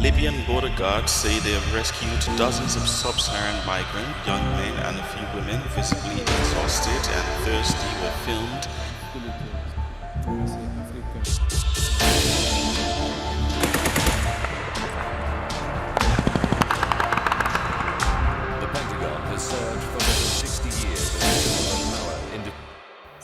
Libyan border guards say they have rescued dozens of sub-Saharan migrant young men and a few women visibly exhausted and thirsty were filmed. The Pentagon has served for more than 60 years as power into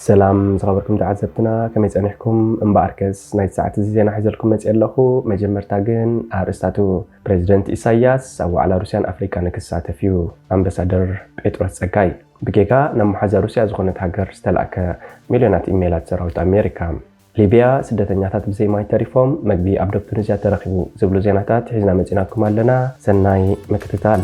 سلام زغبركم تعزبتنا كما يسأنحكم انباركس نايت ساعة زينا حيزلكم متسألخو مجمر تاقن أرستاتو بريزيدنت إساياس أو على روسيان أفريكا نكساتة فيو أمبسادر بيتروس ساكاي بكيكا نمحازة روسيا زغونة هاجر ستلاك مليونات إيميلات سراوت أمريكا ليبيا سدتنياتات بزي ماي تاريفوم مكبي أبدو تونسيا ترخبو زبلو زيناتات حيزنا متزيناتكم لنا سناي مكتتال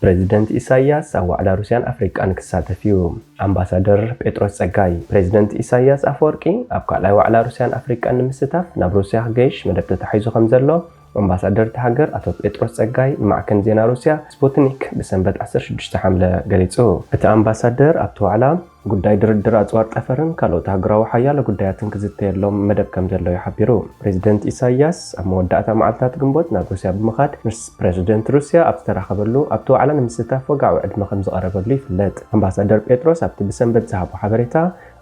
بريزيدنت إساياس أو على روسيان أفريكا نكساتة فيو أمباسادر بيتروس ساكاي بريزيدنت إساياس أفوركي أبقى لايو على روسيان أفريكا نمستاف ناب روسيا جيش مدبت تحيزو خمزلو أمباسادر تهاجر أتو بيتروس ساكاي مع كنزينا روسيا سبوتنيك بسنبت 16 حملة قليتو أتا أمباسادر أبتو على ጉዳይ ድርድር አጽዋር ጠፈርን ካልኦት ሃገራዊ ሓያሎ ጉዳያትን ክዝተየሎም መደብ ከም ዘሎ ይሓቢሩ ፕሬዝደንት ኢሳያስ ኣብ መወዳእታ መዓልታት ግንቦት ናብ ሩስያ ብምኻድ ምስ ፕሬዝደንት ሩስያ ኣብ ዝተራኸበሉ ኣብቲ ዋዕላ ንምስታፍ ወጋዊ ዕድመ ከም ዝቐረበሉ ይፍለጥ ኣምባሳደር ጴጥሮስ ኣብቲ ብሰንበት ዝሃቦ ሓበሬታ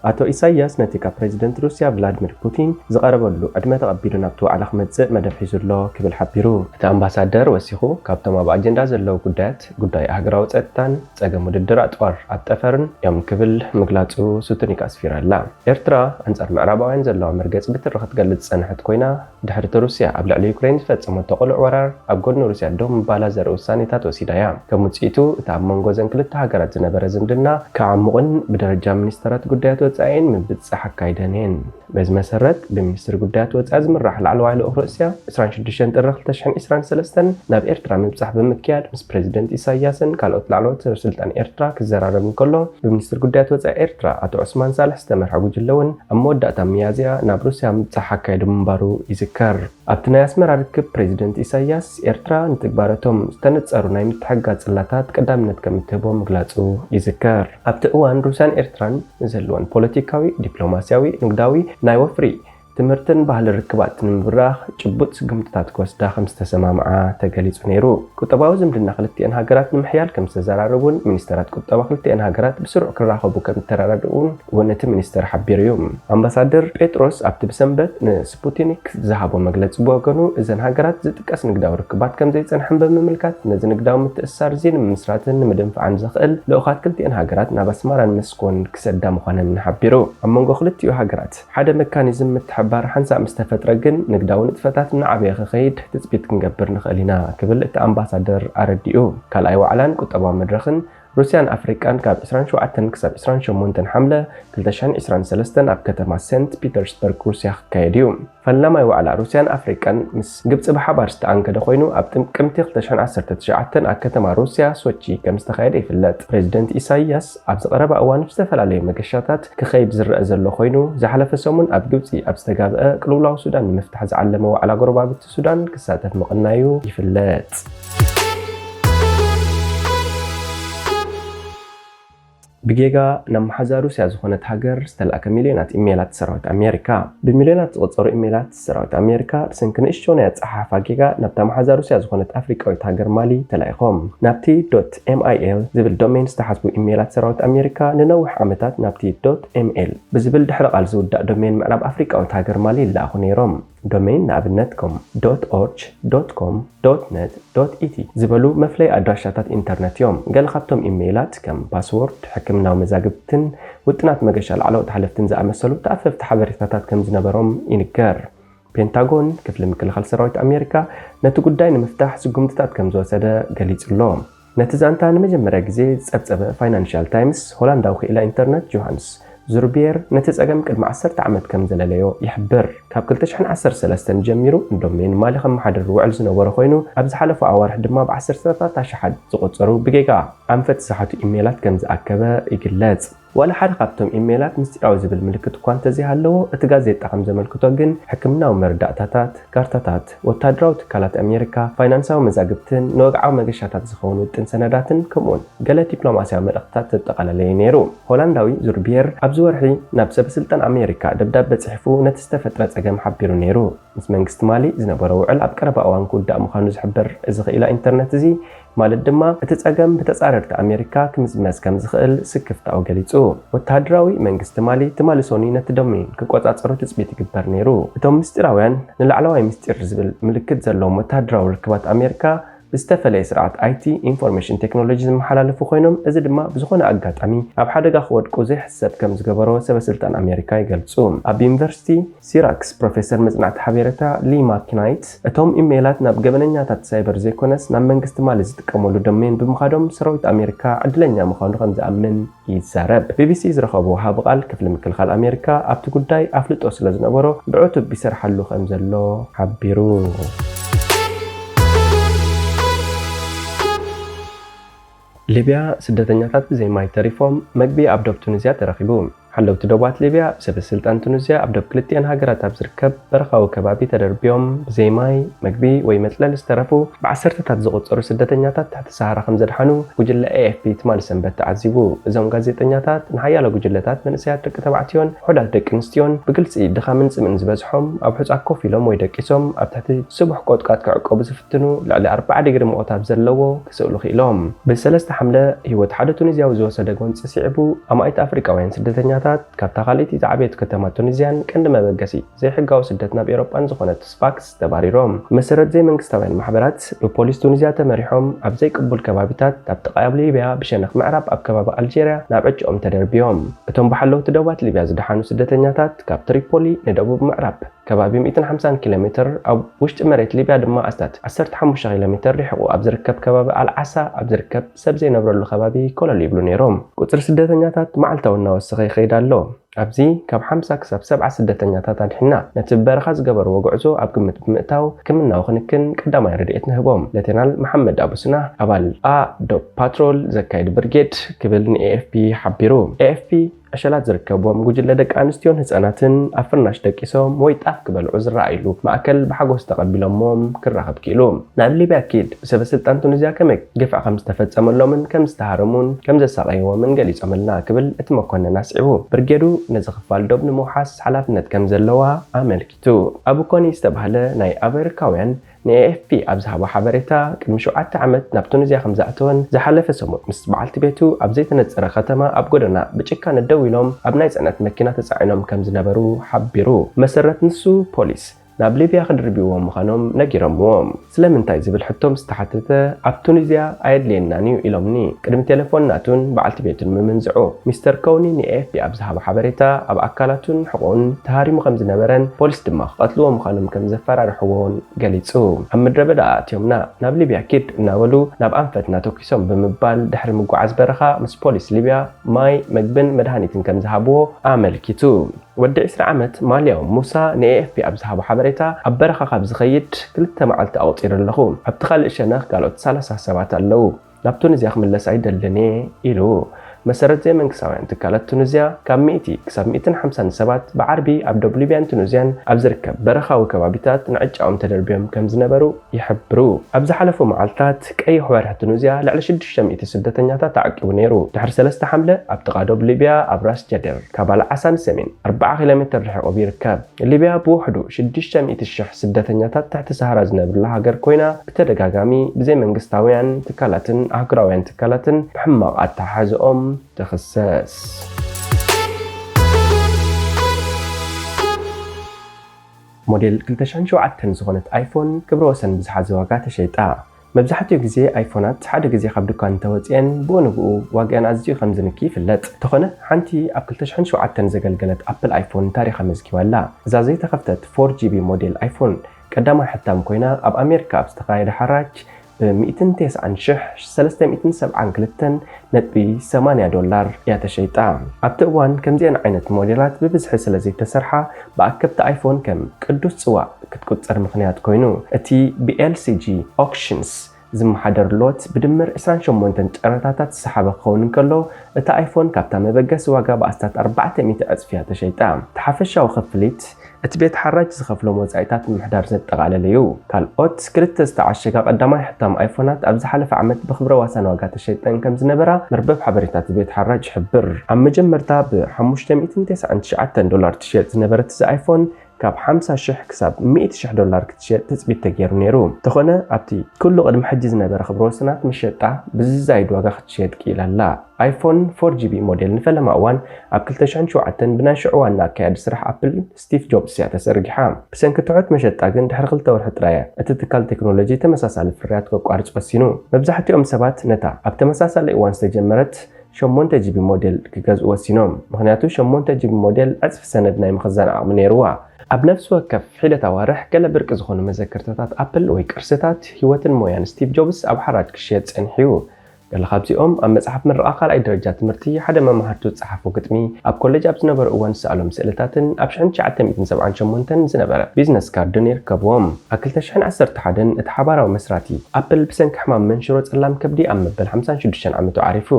አቶ ኢሳያስ ነቲ ካብ ፕሬዝደንት ሩስያ ቭላድሚር ፑቲን ዝቐረበሉ ዕድመ ተቐቢሉ ናብቲ ዋዕላ ክመጽእ መደብ ሒዙሎ ክብል ሓቢሩ እቲ ኣምባሳደር ወሲኹ ካብቶም ኣብ ኣጀንዳ ዘለዉ ጉዳያት ጉዳይ ሃገራዊ ጸጥታን ጸገም ውድድር ኣጥዋር ኣብ ጠፈርን እዮም ክብል ምግላጹ ሱቱኒክ ኣስፊራላ ኤርትራ አንጻር ምዕራባውያን ዘለዋ መርገጽ ብትሪ ክትገልጽ ጸንሐት ኮይና ድሕሪ ሩስያ ኣብ ልዕሊ ዩክሬን ዝፈጸመቶ ቆልዕ ወራር ኣብ ጎኒ ሩስያ ዶም ምባላ ዘርኢ ውሳኔታት ወሲዳያ ከም ውጽኢቱ እቲ ኣብ መንጎ ዘን ክልተ ሃገራት ዝነበረ ዝምድና ከዓሙቕን ብደረጃ ሚኒስተራት ጉዳያት ወጻኢን ምብጽሕ ኣካይደንን በዚ መሰረት ብሚኒስትር ጉዳያት ወጻኢ ዝምራሕ ላዕለዋይ ልኡኽ ሩስያ 26 ጥሪ 2023 ናብ ኤርትራ ምብጻሕ ብምክያድ ምስ ፕሬዝደንት ኢሳያስን ካልኦት ላዕለዎት ሰበስልጣን ኤርትራ ክዘራረብ እንከሎ ብሚኒስትር ጉዳያት ወጻኢ ኤርትራ አቶ ዑስማን ሳልሕ ዝተመርሐ ጉጅለውን ኣብ መወዳእታ ሚያዝያ ናብ ሩስያ ምብጻሕ ኣካይዱ ምንባሩ ይዝከር ኣብቲ ናይ ኣስመራ ርክብ ፕሬዝደንት ኢሳያስ ኤርትራ ንትግባረቶም ዝተነጸሩ ናይ ምትሕግጋዝ ጽላታት ቀዳምነት ከም እትህቦም ምግላጹ ይዝከር ኣብቲ እዋን ሩስያን ኤርትራን ዘለወን ፖለቲካዊ ዲፕሎማስያዊ ንግዳዊ ናይ ወፍሪ ትምህርትን ባህል ርክባት ንምብራኽ ጭቡጥ ስግምትታት ክወስዳ ከም ዝተሰማምዓ ተገሊጹ ነይሩ ቁጠባዊ ዝምድና ክልቲአን ሃገራት ንምሕያል ከም ዝተዘራረቡን ሚኒስተራት ቁጠባ ክልቲአን ሃገራት ብስሩዕ ክራኸቡ ከም ዝተራረድኡን እውን እቲ ሚኒስተር ሓቢሩ እዩ ኣምባሳደር ጴጥሮስ ኣብቲ ብሰንበት ንስፑትኒክ ዝሃቦ መግለፂ ብወገኑ እዘን ሃገራት ዝጥቀስ ንግዳዊ ርክባት ከም ዘይጸንሐን ብምምልካት ነዚ ንግዳዊ ምትእስሳር እዚ ንምስራትን ንምድንፋዕን ዝኽእል ልኡኻት ክልቲአን ሃገራት ናብ ኣስመራን መስኮን ክሰዳ ምዃነን ሓቢሩ ኣብ መንጎ ክልቲኡ ሃገራት ሓደ ሜካኒዝም ምትሕባር ሓንሳብ ምስተፈጥረ ግን ንግዳዊ ንጥፈታት ንዓበየ ክኸይድ ትፅቢት ክንገብር ንኽእል ኢና ክብል እቲ ኣምባሳደር ኣረዲኡ ካልኣይ ዋዕላን ቁጠባዊ መድረኽን ሩስያን ኣፍሪካን ካብ 27 ክሳብ 28 ሓምለ 2023 ኣብ ከተማ ሴንት ፒተርስበርግ ሩስያ ክካየድ እዩ ፈላማይ ዋዕላ ሩስያን ኣፍሪካን ምስ ግብፂ ብሓባር ዝተኣንገደ ኮይኑ ኣብ ጥቅምቲ 2019 ኣብ ከተማ ሩስያ ሶቺ ከም ዝተካየደ ይፍለጥ ፕሬዝደንት ኢሳያስ ኣብ ዝቐረበ እዋን ዝተፈላለዩ መገሻታት ክኸይድ ዝረአ ዘሎ ኮይኑ ዝሓለፈ ሰሙን ኣብ ግብፂ ኣብ ዝተጋብአ ቅልውላዊ ሱዳን ንምፍታሕ ዝዓለመ ዋዕላ ጎረባብቲ ሱዳን ክሳተፍ ምቕናዩ ይፍለጥ بجيجا نمحازة روسيا زخونة هاجر ستلاك مليونات إيميلات سراوت أمريكا بمليونات تغطر إيميلات سراوت أمريكا رسنكن إشتونيات صحافة جيجا نبتا محازة روسيا زخونة أفريقيا هاجر مالي تلاقيهم نبتي .mil زبل دومين استحسبوا إيميلات سراوت أمريكا لنوح عمتات نبتي .ml بزبل دحرق على زود دومين معرب أفريقيا هاجر مالي لا أخونيرهم دومين نابنتكم .org .com .net .et زبلو مفلي أدراشاتات إنترنت يوم قال خبتم إيميلات كم باسورد حكمنا ومزاجبتن وطنات مجشال على تحلفتن زعمسلو تأففت حبريتات كم زنبرهم إنكار بنتاغون كفل مكلخل سراوت أمريكا نتو قدين مفتاح سقمتات كم زوسادة قليت اللوم نتزانتان مجمرة جزيز أبسبة فاينانشال تايمز هولندا وخي إلى إنترنت جوهانس زربير نتزاقم قد مع 10 عمد كم زلاليو يحبر كاب كلتش حن 10 سلستن جميرو دومين مالي خم حد الروعل زنوار خوينو أبز حلفو عوار حدما ب 10 سلطات حد زقوت صارو بجيجا عم فتسحاتو إيميلات كم زأكبا إيجلات ولا حد ካብቶም ኢሜላት ምስጢራዊ ዝብል ምልክት እኳ እንተዘይሃለዎ እቲ ጋዜጣ ከም ዘመልክቶ ግን ሕክምናዊ መርዳእታታት ካርታታት ወታደራዊ ትካላት ኣሜሪካ ፋይናንሳዊ መዛግብትን ንወግዓዊ መገሻታት ዝኸውን ውጥን ሰነዳትን ከምኡውን ገለ ዲፕሎማስያዊ መልእኽትታት ዘጠቓለለ ነይሩ ሆላንዳዊ ዙርቢየር ኣብዚ ወርሒ ናብ ሰበስልጣን ኣሜሪካ ደብዳቤ ጽሒፉ ነቲ ዝተፈጥረ ጸገም ሓቢሩ ነይሩ ምስ መንግስቲ ማሊ ዝነበረ ውዕል ኣብ ቀረባ እዋን ክውዳእ ምዃኑ ዝሕብር እዚ ኽኢላ ኢንተርነት እዚ ማለት ድማ እቲ ጸገም ብተጻረርቲ ኣሜሪካ ክምዝመዝ ከም ዝኽእል ስክፍታው ገሊጹ ወታደራዊ መንግስቲ ማሊ ትማሊ ሶኒ ነቲ ዶሜን ክቆጻጸሩ ትጽቢት ይግበር ነይሩ እቶም ምስጢራውያን ንላዕለዋይ ምስጢር ዝብል ምልክት ዘለዎም ወታደራዊ ርክባት ኣሜሪካ ብዝተፈለየ ስርዓት IT ኢንፎርሜሽን ቴክኖሎጂ ዝመሓላለፉ ኮይኖም እዚ ድማ ብዝኾነ ኣጋጣሚ ኣብ ሓደጋ ክወድቁ ዘይሕሰብ ከም ዝገበሮ ሰበስልጣን ኣሜሪካ ይገልጹ ኣብ ዩኒቨርሲቲ ሲራክስ ፕሮፌሰር መጽናዕቲ ሓበሬታ ሊ ማክናይት እቶም ኢሜላት ናብ ገበነኛታት ሳይበር ዘይኮነስ ናብ መንግስቲ ማሊ ዝጥቀመሉ ዶሜን ብምኻዶም ሰራዊት ኣሜሪካ ዕድለኛ ምዃኑ ከም ዝኣምን ይዛረብ ቢቢሲ ዝረኸቦ ሃብቓል ክፍሊ ምክልኻል ኣሜሪካ ኣብቲ ጉዳይ ኣፍልጦ ስለ ዝነበሮ ብዕቱብ ይሰርሓሉ ከም ዘሎ ሓቢሩ ሊብያ ስደተኛታት ብዘይ ማይ ተሪፎም መግቢ ኣብ ደቡብ ቱኒዝያ ተረኺቡ حلوت دوبات ليبيا بسبب السلطان تونسيا أبدأ كلتين هاجرات أبزركب برخاو كبابي تدربيهم زي ماي مكبي ويمثل استرفوا بعسرت تتزغط صار سدتنياتات تحت السهرة 5 حنو وجل AFP تمال سنبت تعذبوا زوم غازيتنياتات نحيا له وجلتات من سيات تبعتيون حدا دك نستيون بقلت إيد دخامن من زبزحهم أو حز أكو فيلم ويدكيسهم أبتحت صبح قد كعقوب زفتنو لعلى 4 دقيقة مقاطع بزلوا كسؤلوا خيلهم بالثلاث حملة هو اتحاد تونسيا وزوا صدقون تسيعبوا أما إيت أفريقيا وين سدتنياتات ካብ ተኻሊት ዓበይቲ ከተማ ቱኒዝያን ቀንዲ መበገሲ ዘይሕጋዊ ስደት ናብ ኤውሮጳን ዝኾነት ስፓክስ ተባሪሮም መሰረት ዘይ መንግስታውያን ማሕበራት ብፖሊስ ቱኒዝያ ተመሪሖም ኣብ ዘይቅቡል ከባቢታት ኣብ ጥቓ ሊብያ ብሸነኽ ምዕራብ ኣብ ከባቢ ኣልጄርያ ናብ ዕጭኦም ተደርቢዮም እቶም ብሓለውቲ ደባት ሊብያ ዝደሓኑ ስደተኛታት ካብ ትሪፖሊ ንደቡብ ምዕራብ ከባቢ 150 ኪሎሜትር ኣብ ውሽጢ መሬት ሊብያ ድማ ኣስታት 15 ኪሎሜትር ሪሕቁ ኣብ ዝርከብ ከባቢ ኣልዓሳ ኣብ ዝርከብ ሰብ ዘይነብረሉ ከባቢ ኮለል ይብሉ ነይሮም ቁፅሪ ስደተኛታት መዓልታዊ እናወሰኸ ይኸይድ ኣሎ ኣብዚ ካብ 50 ክሳብ 70 ስደተኛታት ኣድሕና ነቲ በረኻ ዝገበርዎ ጉዕዞ ኣብ ግምት ብምእታው ሕክምናዊ ክንክን ቀዳማይ ረድኤት ንህቦም ሌተናል መሐመድ አቡስና ኣባል ዶፕ ፓትሮል ዘካይድ ብርጌድ ክብል ንኤኤፍፒ ሓቢሩ ኤኤፍፒ أشلات زركبهم جوجل لدك أنستيون هتساناتن أفرناش دكيسهم ويتأك بالعز الرأيلو معكل بحاجوس تقبلهم كرهب كيلوم نعمل بأكيد بسبب سلطان تونسيا كمك جفع 5 فت من كم استهرمون كم زسرعيوا من جليس عملنا قبل اتمكننا نسعوه برجرو نزخ فالدوب نموحس حلفنا كم زلوا عمل كتو أبو كوني استبهله ناي أمريكاوين AFP أبزها وحبرتها كمشو عمت نبتونيزيا 5 أتون زحلف سمو مستبعلت بيتو أبزيتنت سر ختمة أبقدنا بتشكان الدويلهم أبناي سنة مكينة تسعينهم كم زنبرو حبيرو مسرت نسو بوليس ናብ ሊብያ ክድርቢዎም ምዃኖም ነጊሮምዎም ስለምንታይ ዝብል ሕቶም ዝተሓተተ ኣብ ቱኒዝያ ኣየድልየናኒ ኢሎምኒ ቅድሚ ቴሌፎን ናቱን በዓልቲ ቤቱን ምምንዝዑ ሚስተር ኮውኒ ንኤኤፍፒ ኣብ ዝሃቦ ሓበሬታ ኣብ ኣካላቱን ሕቁን ተሃሪሙ ከም ዝነበረን ፖሊስ ድማ ክቐትልዎ ምዃኖም ከም ዘፈራርሕዎን ገሊጹ ኣብ ምድረ በዳ ኣትዮምና ናብ ሊብያ ኪድ እናበሉ ናብ ኣንፈትና ተኪሶም ብምባል ድሕሪ ምጓዓዝ በረኻ ምስ ፖሊስ ሊብያ ማይ መግብን መድሃኒትን ከም ዝሃብዎ ኣመልኪቱ ወዲ 20 ዓመት ማልያው ሙሳ ንኤኤፍፒ ኣብ ዝሃቦ ሓበሬታ ኣብ በረኻ ካብ ዝኸይድ 2 መዓልቲ ኣውፂር ኣለኹ ኣብቲ ካልእ ሸነኽ ካልኦት 30 ሰባት ኣለዉ ናብ ቱኒዝያ ክምለስ ኣይደለኒ ኢሉ መሰረት ዘይ መንግስታውያን ትካላት ቱኒዝያ ካብ 100 ክሳብ 150 ሰባት ብዓርቢ ኣብ ደቡብ ሊብያን ቱኒዝያን ኣብ ዝርከብ በረኻዊ ከባቢታት ንዕጫኦም ተደርቢዮም ከም ዝነበሩ ይሕብሩ ኣብ ዝሓለፉ መዓልታት ቀይሕ ወርሒ ቱኒዝያ ልዕሊ 600 ስደተኛታት ተዓቂቡ ነይሩ ድሕሪ 3 ሓምለ ኣብ ጥቓ ደቡብ ሊብያ ኣብ ራስ ጀደር ካብ ኣልዓሳን ሰሜን 4 ኪሎሜትር ርሒቑ ይርከብ ሊብያ ብውሕዱ 600,000 ስደተኛታት ታሕቲ ሰሃራ ዝነብሩላ ሃገር ኮይና ብተደጋጋሚ ብዘይ መንግስታውያን ትካላትን ኣህጉራውያን ትካላትን ብሕማቕ ኣተሓሕዝኦም تخصص موديل 2007 ዝኾነት ኣይፎን ክብረ ወሰን ብዝሓዘ ዋጋ ተሸይጣ መብዛሕትኡ ግዜ ኣይፎናት ሓደ ግዜ ካብ ድኳን ተወፅአን ብንግኡ ዋጋን ኣዝዩ ከም ዝንኪ ይፍለጥ ተኾነ ሓንቲ ኣብ 2007 ዘገልገለት ኣፕል ኣይፎን ታሪኻ መዝጊባላ እዛ ዘይተኸፍተት 4GB ሞዴል ኣይፎን ቀዳማይ ሕታም ኮይና ኣብ ኣሜሪካ ኣብ ዝተኻየደ ሓራጅ $292.82 እያ ተሸይጣ ኣብቲ እዋን ከምዚአን ዓይነት ሞዴላት ብብዝሒ ስለዘይ ተሰርሓ ብኣከብቲ ኣይፎን ከም ቅዱስ ጽዋእ ክትቁፀር ምኽንያት ኮይኑ እቲ BLCG Auctions ዝመሓደር ሎት ብድምር 28 ጨረታታት ዝሰሓበ ክኸውን እንከሎ እቲ ኣይፎን ካብታ መበገሲ ዋጋ ብኣስታት 400 ዕፅፍያ ተሸይጣ ተሓፈሻዊ ክፍሊት እቲ ቤት ሓራጅ ዝኸፍሎም ወጻኢታት ምምሕዳር ዘጠቓለለ እዩ ካልኦት ክልተ ዝተዓሸጋ ቀዳማይ ሕታም ኣይፎናት ኣብ ዝሓለፈ ዓመት ብክብረ ዋሳን ዋጋ ተሸይጠን ከም ዝነበራ መርበብ ሓበሬታት ቤት ሓራጅ ይሕብር ኣብ መጀመርታ $599 ትሸጥ ዝነበረት እዚ ኣይፎን ካብ 50,000 ክሳብ $100,000 ክትሸጥ ተፅቢት ተገይሩ ነይሩ ተኾነ ኣብቲ ኩሉ ቅድሚ ሕጂ ዝነበረ ክብረ ወሰናት መሸጣ ብዝዛይድ ዋጋ ክትሸጥ ኪኢላ ኣላ ኣይፎን 4GB ሞዴል ንፈለማ እዋን ኣብ 2007 ብናይ ሽዑ ዋና ኣካያዲ ስራሕ ኣፕል ስቲቭ ጆብስ እያ ተሰርጊሓ ብሰንኪ ትሑት መሸጣ ግን ድሕሪ 2 ወርሒ ጥራይ እቲ ትካል ቴክኖሎጂ ተመሳሳሊ ፍርያት ከቋርፅ ወሲኑ መብዛሕትኦም ሰባት ነታ ኣብ ተመሳሳሊ እዋን ዝተጀመረት 8GB ሞዴል ክገዝኡ ወሲኖም ምክንያቱ 8GB ሞዴል ዕፅፊ ሰነድ ናይ ምኽዛን ዓቕሚ ነይሩዋ ኣብ ነፍሲ ወከፍ ሒደት ኣዋርሕ ገለ ብርቂ ዝኾኑ መዘክርትታት ኣፕል ወይ ቅርስታት ህይወትን ሞያን ስቲቭ ጆብስ ኣብ ሓራጅ ክሸጥ ፀኒሑ ገለ ካብዚኦም ኣብ መጽሓፍ ምረቓ ካልኣይ ደረጃ ትምህርቲ ሓደ መምሃርቱ ዝፀሓፉ ግጥሚ ኣብ ኮሌጅ ኣብ ዝነበሩ እዋን ዝሰኣሎም ስእልታትን ኣብ 1978 ዝነበረ ቢዝነስ ካርድን ይርከብዎም ኣብ 2011 እቲ ሓባራዊ መስራቲ ኣፕል ብሰንኪ ሕማም መንሽሮ ጸላም ከብዲ ኣብ መበል 56 ዓመቱ ዓሪፉ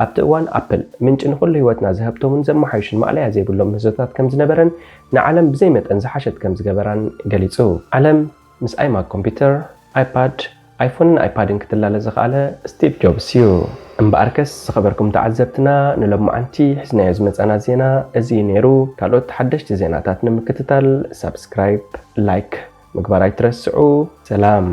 ኣብቲ እዋን ኣፕል ምንጭ ንኩሉ ህይወትና ዝህብቶምን ዘመሓይሹን ማዕለያ ዘይብሎም ምህዞታት ከም ዝነበረን ንዓለም ብዘይ መጠን ዝሓሸት ከም ዝገበራን ገሊጹ ዓለም ምስ ኣይማክ ኮምፒውተር ኣይፓድ ኣይፎንን ኣይፓድን ክትላለ ዝኽኣለ ስቲቭ ጆብስ እዩ እምበኣርከስ ዝኸበርኩም ተዓዘብትና ንሎማዓንቲ ሒዝናዮ ዝመፀና ዜና እዚ ነይሩ ካልኦት ሓደሽቲ ዜናታት ንምክትታል ሰብስክራይብ ላይክ ምግባር ኣይትረስዑ ሰላም